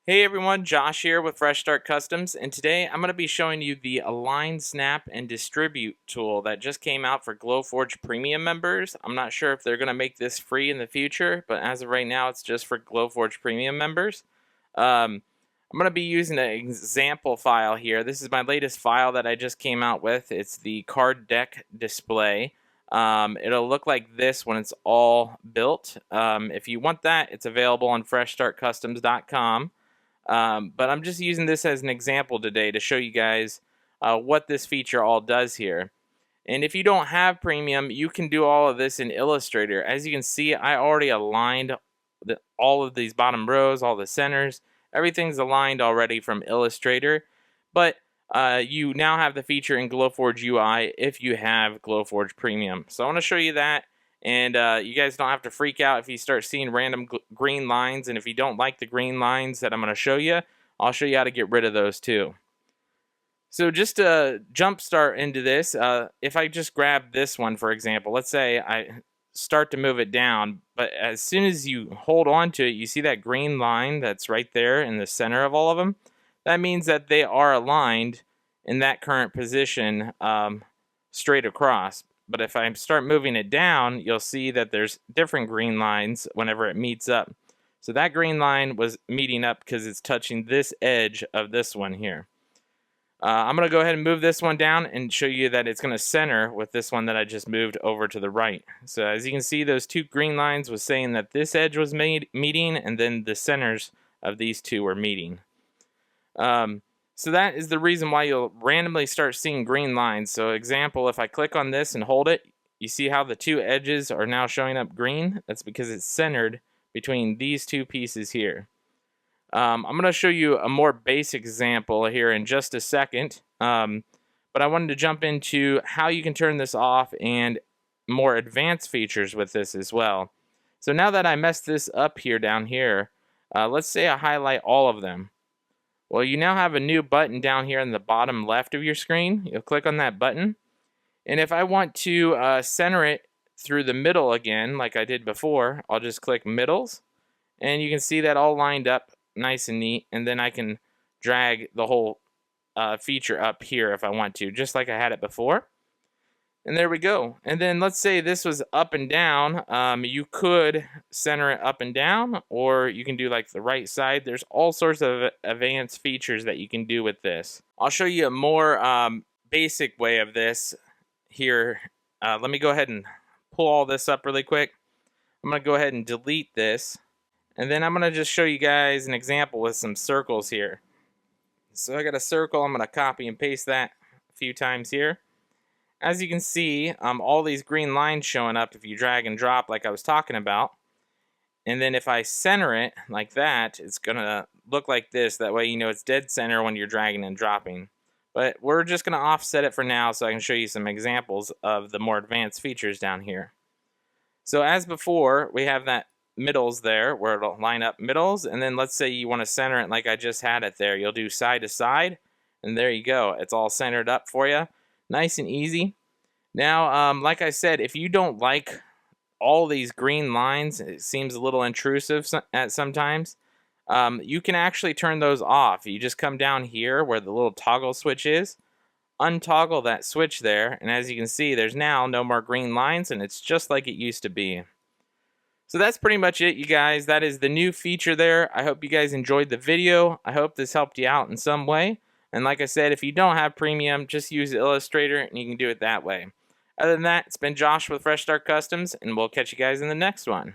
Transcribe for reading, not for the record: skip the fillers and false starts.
Hey everyone, Josh here with Fresh Start Customs, and today I'm going to be showing you the Align, Snap, and Distribute tool that just came out for Glowforge Premium members. I'm not sure if they're going to make this free in the future, but as of right now it's just for Glowforge Premium members. I'm going to be using an example file here. This is my latest file that I just came out with. It's the card deck display. It'll look like this when it's all built. If you want that, it's available on freshstartcustoms.com. But I'm just using this as an example today to show you guys what this feature all does here. And if you don't have Premium, you can do all of this in Illustrator. As you can see, I already aligned all of these bottom rows, all the centers. Everything's aligned already from Illustrator. But you now have the feature in Glowforge UI if you have Glowforge Premium. So I want to show you that. And you guys don't have to freak out if you start seeing random green lines. And if you don't like the green lines that I'm going to show you, I'll show you how to get rid of those too. So just to jump start into this, if I just grab this one, for example, let's say I start to move it down, but as soon as you hold on to it, you see that green line that's right there in the center of all of them? That means that they are aligned in that current position straight across. But if I start moving it down, you'll see that there's different green lines whenever it meets up. So that green line was meeting up because it's touching this edge of this one here. I'm going to go ahead and move this one down and show you that it's going to center with this one that I just moved over to the right. So as you can see, those two green lines was saying that this edge was meeting, and then the centers of these two were meeting. So that is the reason why you'll randomly start seeing green lines. So example, if I click on this and hold it, you see how the two edges are now showing up green? That's because it's centered between these two pieces here. I'm going to show you a more basic example here in just a second. But I wanted to jump into how you can turn this off and more advanced features with this as well. So now that I messed this up here down here, let's say I highlight all of them. Well, you now have a new button down here in the bottom left of your screen. You'll click on that button. And if I want to center it through the middle again, like I did before, I'll just click Middles. And you can see that all lined up nice and neat. And then I can drag the whole feature up here if I want to, just like I had it before. And there we go. And then let's say this was up and down. You could center it up and down, or you can do like the right side. There's all sorts of advanced features that you can do with this. I'll show you a more basic way of this here. Let me go ahead and pull all this up really quick. I'm going to go ahead and delete this. And then I'm going to just show you guys an example with some circles here. So I got a circle. I'm going to copy and paste that a few times here. As you can see, all these green lines showing up if you drag and drop like I was talking about. And then if I center it like that, it's going to look like this. That way you know it's dead center when you're dragging and dropping. But we're just going to offset it for now so I can show you some examples of the more advanced features down here. So as before, we have that middles there where it'll line up middles. And then let's say you want to center it like I just had it there. You'll do side to side. And there you go. It's all centered up for you. Nice and easy. Now, like I said, if you don't like all these green lines, it seems a little intrusive at sometimes, you can actually turn those off. You just come down here where the little toggle switch is, untoggle that switch there, and as you can see, there's now no more green lines, and it's just like it used to be. So that's pretty much it, you guys. That is the new feature there. I hope you guys enjoyed the video. I hope this helped you out in some way. And like I said, if you don't have Premium, just use Illustrator and you can do it that way. Other than that, it's been Josh with Fresh Start Customs, and we'll catch you guys in the next one.